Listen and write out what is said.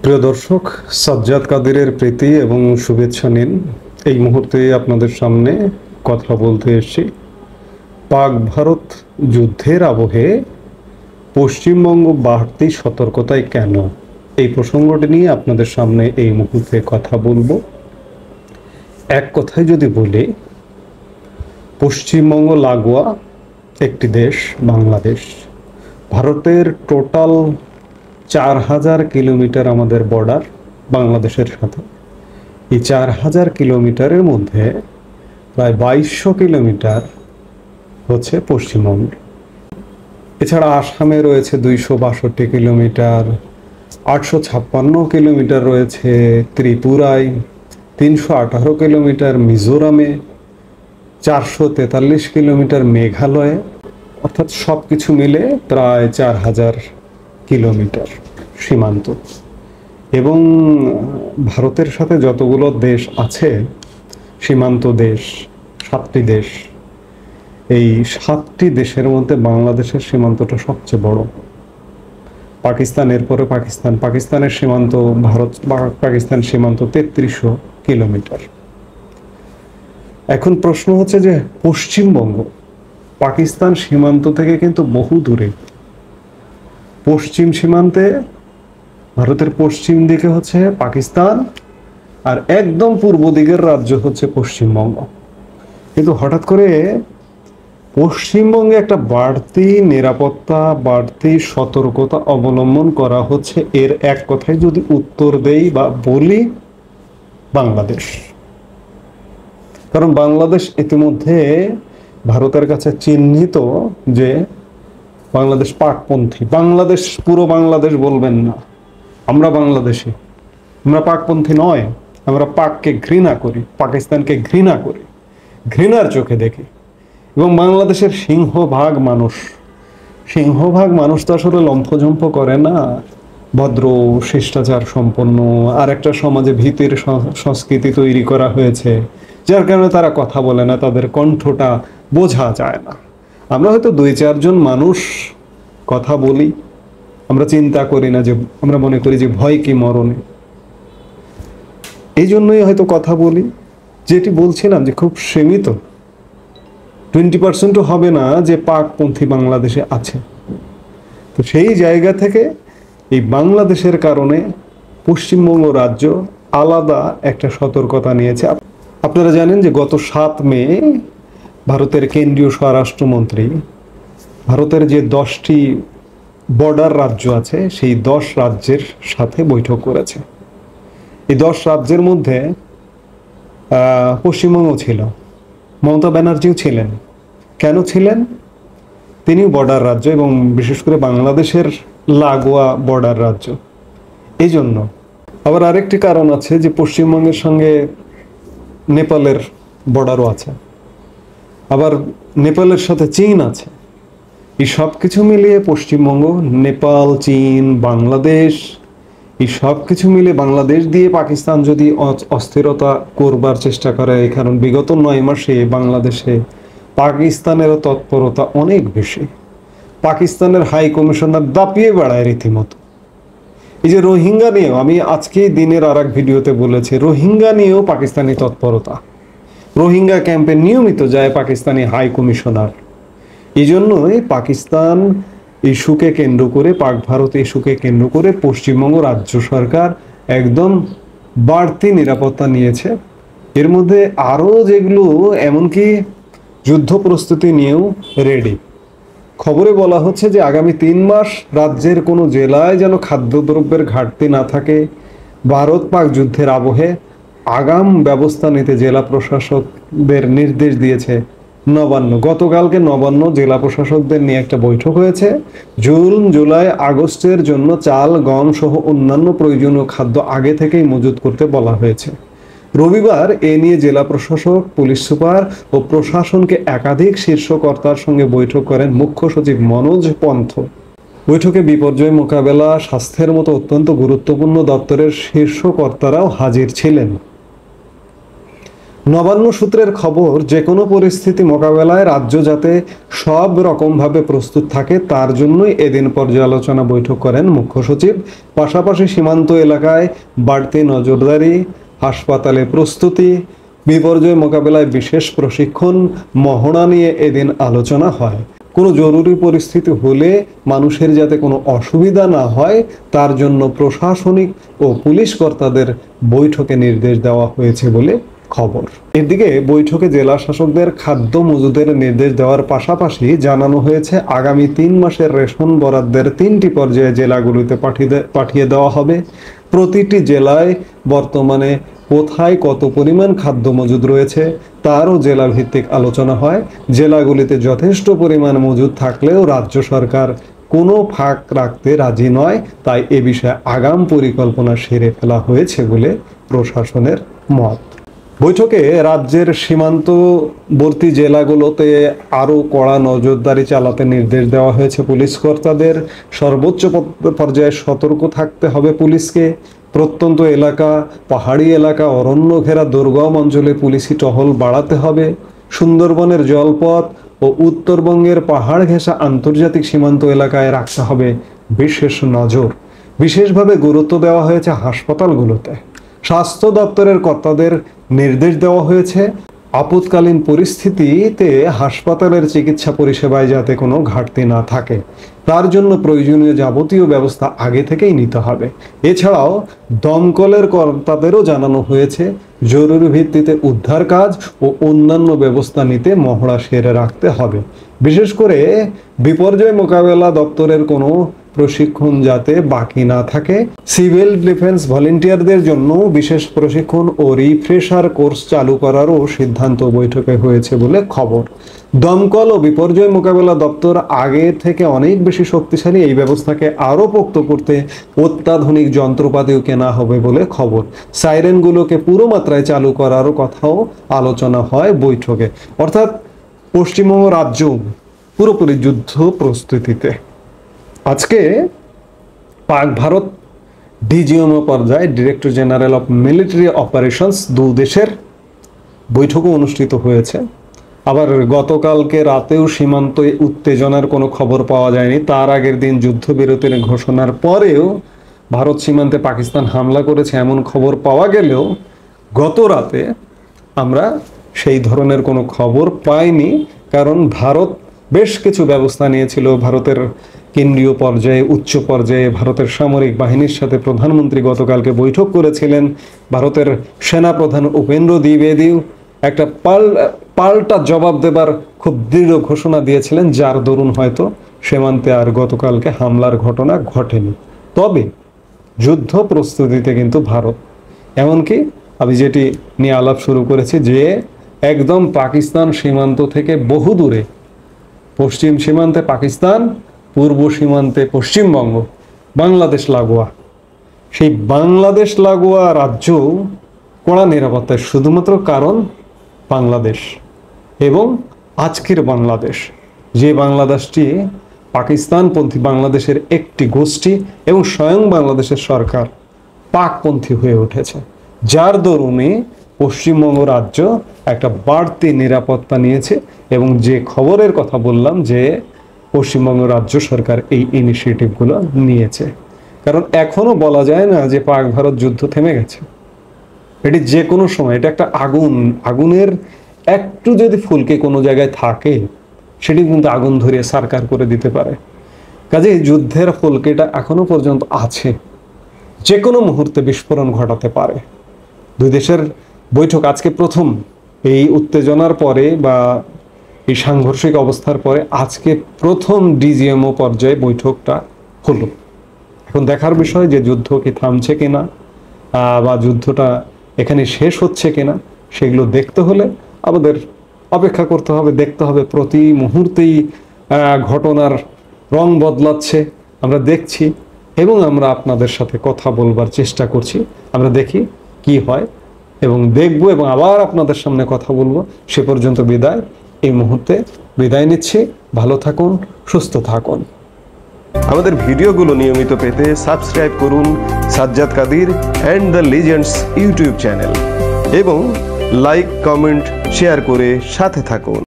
প্রিয় দর্শক, সাজ্জাদ কাদেরের প্রীতি এবং শুভেচ্ছা নিন। এই মুহূর্তে আপনাদের সামনে কথা বলতে এসেছি পাক ভারত যুদ্ধের আবহে পশ্চিমবঙ্গ বাড়তি সতর্কতায় কেন, এই প্রসঙ্গটি নিয়ে আপনাদের সামনে এই মুহূর্তে কথা বলবো। এক কথায় যদি বলি, পশ্চিমবঙ্গ লাগোয়া একটি দেশ বাংলাদেশ। ভারতের টোটাল 4000 কিলোমিটার আমাদের বর্ডার বাংলাদেশের সাথে। এই 4000 কিলোমিটারের মধ্যে প্রায় 2200 কিলোমিটার হচ্ছে পশ্চিমবঙ্গ। এছাড়া আসামে রয়েছে 262 কিলোমিটার, 856 কিলোমিটার রয়েছে ত্রিপুরায়, 318 কিলোমিটার মিজোরামে, 443 কিলোমিটার মেঘালয়ে। অর্থাৎ সব কিছু মিলে প্রায় 4000 কিলোমিটার সীমান্ত। এবং ভারতের সাথে যতগুলো দেশ আছে সীমান্ত দেশ, 7টি দেশ, এই 7টি দেশের মধ্যে বাংলাদেশের সীমান্তটা সবচেয়ে বড়। পাকিস্তানের পরে পাকিস্তানের সীমান্ত, ভারত পাকিস্তান সীমান্ত 3300 কিলোমিটার। এখন প্রশ্ন হচ্ছে যে পশ্চিমবঙ্গ পাকিস্তান সীমান্ত থেকে কিন্তু বহু দূরে। পশ্চিম সীমান্তে ভারতের পশ্চিম দিকে হচ্ছে পাকিস্তান, আর একদম পূর্ব দিকের রাজ্য হচ্ছে পশ্চিমবঙ্গ। কিন্তু হঠাৎ করে পশ্চিমবঙ্গে একটা বাড়তি নিরাপত্তা, বাড়তি সতর্কতা অবলম্বন করা হচ্ছে। এর এক কথায় যদি উত্তর দেই বা বলি, বাংলাদেশ। কারণ বাংলাদেশ ইতিমধ্যে ভারতের কাছে চিহ্নিত যে বাংলাদেশ পাকপন্থী। বাংলাদেশ পুরো বাংলাদেশ বলবেন না, আমরা বাংলাদেশি, আমরা পাকপন্থী নয়। আমরা পাককে ঘৃণা করি, পাকিস্তানকে ঘৃণা করি, ঘৃণার চোখে দেখি। এবং বাংলাদেশের সিংহভাগ মানুষ তো আসলে লম্ফঝম্প করে না, ভদ্র শিষ্টাচার সম্পন্ন। আর একটা সমাজে ভীতির সংস্কৃতি তৈরি করা হয়েছে, যার কারণে তারা কথা বলে না, তাদের কণ্ঠটা বোঝা যায় না। আমরা হয়তো 2-4 জন মানুষ কথা বলি, আমরা চিন্তা করি না, যে আমরা মনে করি যে ভয় কি মরণে। এই জন্যই হয়তো কথা বলি। যেটি বলছিলাম যে খুব সীমিত, 20% হবে না যে পাকপন্থী বাংলাদেশে আছে। তো সেই জায়গা থেকে এই বাংলাদেশের কারণে পশ্চিমবঙ্গ রাজ্য আলাদা একটা সতর্কতা নিয়েছে। আপনারা জানেন যে গত 7 মে ভারতের কেন্দ্রীয় স্বরাষ্ট্রমন্ত্রী ভারতের যে 10টি বর্ডার রাজ্য আছে সেই 10 রাজ্যের সাথে বৈঠক করেছে। এই 10 রাজ্যের মধ্যে পশ্চিমবঙ্গ ছিল, মমতা ব্যানার্জিও ছিলেন। কেন ছিলেন? তিনি বর্ডার রাজ্য এবং বিশেষ করে বাংলাদেশের লাগোয়া বর্ডার রাজ্য, এই জন্য। আবার আরেকটি কারণ আছে যে পশ্চিমবঙ্গের সঙ্গে নেপালের বর্ডারও আছে, আবার নেপালের সাথে চীন আছে। এই সব কিছু মিলিয়ে পশ্চিমবঙ্গ, নেপাল, চীন, বাংলাদেশ, এই সব কিছু মিলে বাংলাদেশ দিয়ে পাকিস্তান যদি অস্থিরতা করবার চেষ্টা করে, কারণ বিগত 9 মাসে বাংলাদেশে পাকিস্তানেরও তৎপরতা অনেক বেশি। পাকিস্তানের হাই কমিশনার দাপিয়ে বেড়ায় রীতিমতো। এই যে রোহিঙ্গা নিয়েও, আমি আজকে দিনের আর এক ভিডিওতে বলেছি, রোহিঙ্গা নিয়েও পাকিস্তানি তৎপরতা। রোহিঙ্গা ক্যাম্পে নিয়মিত যায় পাকিস্তানি হাই কমিশনার। এই জন্যই পাকিস্তান ইস্যুকে কেন্দ্র করে, পাক ভারত ইস্যুকে কেন্দ্র করে পশ্চিমবঙ্গ রাজ্য সরকার একদম বাড়তি নিরাপত্তা নিয়েছে। এর মধ্যে আরও যেগুলো, এমনকি যুদ্ধ প্রস্তুতি নিয়েও রেডি। খবরে বলা হচ্ছে যে আগামী 3 মাস রাজ্যের কোনো জেলায় যেন খাদ্যদ্রব্যের ঘাটতি না থাকে। ভারত পাক যুদ্ধের আবহে আগাম ব্যবস্থা নিতে জেলা প্রশাসকদের নির্দেশ দিয়েছে নবান্ন। গতকালকে নবান্ন জেলা প্রশাসকদের নিয়ে একটা বৈঠক হয়েছে। জুন, জুলাই, আগস্টের জন্য চাল, গম সহ অন্যান্য প্রয়োজনীয় খাদ্য আগে থেকেই মজুত করতে বলা হয়েছে। রবিবার এ নিয়ে জেলা প্রশাসক, পুলিশ সুপার ও প্রশাসনকে একাধিক শীর্ষ কর্তার সঙ্গে বৈঠক করেন মুখ্য সচিব মনোজ পন্থ। বৈঠকে বিপর্যয় মোকাবেলা, স্বাস্থ্যের মতো অত্যন্ত গুরুত্বপূর্ণ দপ্তরের শীর্ষ কর্তারাও হাজির ছিলেন। নবান্ন সূত্রের খবর, যে কোনো পরিস্থিতি মোকাবেলায় রাজ্য যাতে সব রকমভাবে প্রস্তুত থাকে তার জন্যই এদিন পর্যালোচনা বৈঠক করেন মুখ্য সচিব। পাশাপাশি সীমান্ত এলাকায় বাড়তি নজরদারি, হাসপাতালে প্রস্তুতি, বিপর্যয় মোকাবেলায় বিশেষ প্রশিক্ষণ, মহড়া নিয়ে এদিন আলোচনা হয়। কোনো জরুরি পরিস্থিতি হলে মানুষের যাতে কোনো অসুবিধা না হয় তার জন্য প্রশাসনিক ও পুলিশ কর্তাদের বৈঠকে নির্দেশ দেওয়া হয়েছে বলে খবর। এদিকে বৈঠকে জেলা শাসকদের খাদ্য মজুদের নির্দেশ দেওয়ার পাশাপাশি জানানো হয়েছে আগামী 3 মাসের রেশন বরাদ্দের 3টি পর্যায়ে জেলাগুলোতে পাঠিয়ে দেওয়া হবে। প্রতিটি জেলায় বর্তমানে কোথায় কত পরিমাণ খাদ্য মজুদ রয়েছে তারও জেলা ভিত্তিক আলোচনা হয়। জেলাগুলিতে যথেষ্ট পরিমাণ মজুদ থাকলেও রাজ্য সরকার কোনো ফাঁক রাখতে রাজি নয়, তাই এ বিষয়ে আগাম পরিকল্পনা সেরে ফেলা হয়েছে বলে প্রশাসনের মত। বৈঠকে রাজ্যের সীমান্তবর্তী জেলাগুলোতে আরও কড়া নজরদারি চালাতে নির্দেশ দেওয়া হয়েছে পুলিশ কর্তাদের। সর্বোচ্চ পর্যায়ে সতর্ক থাকতে হবে পুলিশকে। প্রত্যন্ত এলাকা, পাহাড়ি এলাকা, অরণ্য ঘেরা দুর্গম অঞ্চলে পুলিশি টহল বাড়াতে হবে। সুন্দরবনের জলপথ ও উত্তরবঙ্গের পাহাড় ঘেঁষা আন্তর্জাতিক সীমান্ত এলাকায় রাখতে হবে বিশেষ নজর। বিশেষভাবে গুরুত্ব দেওয়া হয়েছে হাসপাতালগুলোতে। স্বাস্থ্য দপ্তরের কর্তাদের নির্দেশ দেওয়া হয়েছে আপৎকালীন পরিস্থিতিতে হাসপাতালের চিকিৎসা পরিষেবায় যাতে কোনো ঘাটতি না থাকে তার জন্য প্রয়োজনীয় যাবতীয় ব্যবস্থা আগে থেকেই নিতে হবে। এছাড়াও দমকলের কর্তাদেরও জানানো হয়েছে জরুরি ভিত্তিতে উদ্ধার কাজ ও অন্যান্য ব্যবস্থা নিতে মহড়া সেরে রাখতে হবে। বিশেষ করে বিপর্যয় মোকাবেলা দপ্তরের কোনো প্রশিক্ষণ যাতে বাকি না থাকে। সিভিল ডিফেন্স ভলেন্টিয়ারদের জন্য বিশেষ প্রশিক্ষণ ও রিফ্রেশার কোর্স চালু করারও সিদ্ধান্ত বৈঠকে হয়েছে বলে খবর। দমকল ও বিপর্যয় মোকাবেলা দপ্তর আগে থেকে অনেক বেশি শক্তিশালী। এই ব্যবস্থাকে আরও পোক্ত করতে অত্যাধুনিক যন্ত্রপাতিও কেনা হবে বলে খবর। সাইরেনগুলোকে পুরো মাত্রায় চালু করারও কথাও আলোচনা হয় বৈঠকে। অর্থাৎ পশ্চিমবঙ্গ রাজ্য পুরোপুরি যুদ্ধ প্রস্তুতিতে। আজকে পাক ভারত ডিজিএমও পর্যায়ে director general of military operations দু দেশের বৈঠকও অনুষ্ঠিত হয়েছে। আবার গতকালকে রাতেও সীমান্তে উত্তেজনার কোনো খবর পাওয়া যায়নি। তার আগের দিন যুদ্ধবিরতির ঘোষণার পরেও ভারত সীমান্তে পাকিস্তান হামলা করেছে এমন খবর পাওয়া গেলেও গত রাতে আমরা সেই ধরনের কোনো খবর পাইনি, কারণ ভারত বেশ কিছু ব্যবস্থা নিয়েছিল। ভারতের কেন্দ্রীয় পর্যায়ে, উচ্চ পর্যায়ে ভারতের সামরিক বাহিনীর সাথে প্রধানমন্ত্রী গতকালকে বৈঠক করেছিলেন। ভারতের সেনাপ্রধান উপেন্দ্র দ্বিবেদীও একটা পাল্টা জবাব দেবার খুব দৃঢ় ঘোষণা দিয়েছিলেন, যার দরুন হয়তো সীমান্তে আর গতকালকে হামলার ঘটনা ঘটেনি। তবে যুদ্ধ প্রস্তুতিতে কিন্তু ভারত, এমনকি আমি যেটি নিয়ে আলাপ শুরু করেছি যে একদম পাকিস্তান সীমান্ত থেকে বহু দূরে, পশ্চিম সীমান্তে পাকিস্তান, পূর্ব সীমান্তে পশ্চিমবঙ্গ, বাংলাদেশ লাগোয়া, সেই বাংলাদেশ লাগোয়া রাজ্য কড়া নিরাপত্তায়, শুধুমাত্র কারণ বাংলাদেশ এবং আজকের বাংলাদেশ, যে বাংলাদেশটি পাকিস্তানপন্থী বাংলাদেশের একটি গোষ্ঠী এবং স্বয়ং বাংলাদেশের সরকার পাকপন্থী হয়ে উঠেছে, যার দরুনে পশ্চিমবঙ্গ রাজ্য একটা বাড়তি নিরাপত্তা নিয়েছে। এবং যে খবরের কথা বললাম যে পশ্চিমবঙ্গ রাজ্য সরকার এই ইনিশিয়েটিভগুলো নিয়েছে, কারণ এখনো বলা যায় না যে পাক ভারত যুদ্ধ থেমে গেছে। এটি যে কোনো সময়, এটা একটা আগুনের একটু যদি ফুলকে কোনো জায়গায় থাকে সেটি কিন্তু আগুন ধরিয়ে সারকার করে দিতে পারে। কাজেই যুদ্ধের ফুলকেটা এখনো পর্যন্ত আছে, যে কোনো মুহূর্তে বিস্ফোরণ ঘটাতে পারে। দুই দেশের বৈঠক আজকে প্রথম, এই উত্তেজনার পরে বা এই সাংঘর্ষিক অবস্থার পরে আজকে প্রথম ডিজিএমও পর্যায়ে বৈঠকটা হলো। এখন দেখার বিষয় যে যুদ্ধ কি থামছে কিনা বা যুদ্ধটা এখানে শেষ হচ্ছে কিনা, সেগুলো দেখতে হলে আমাদের অপেক্ষা করতে হবে, দেখতে হবে। প্রতি মুহূর্তেই ঘটনার রং বদলাচ্ছে, আমরা দেখছি এবং আমরা আপনাদের সাথে কথা বলবার চেষ্টা করছি। আমরা দেখি কি হয় এবং দেখবো এবং আবার আপনাদের সামনে কথা বলবো। সে পর্যন্ত বিদায়, এই মুহূর্তে বিদায় নিচ্ছি। ভালো থাকুন, সুস্থ থাকুন। আমাদের ভিডিওগুলো নিয়মিত পেতে সাবস্ক্রাইব করুন Sajjad Kadir and the legends YouTube channel এবং লাইক, কমেন্ট, শেয়ার করে সাথে থাকুন।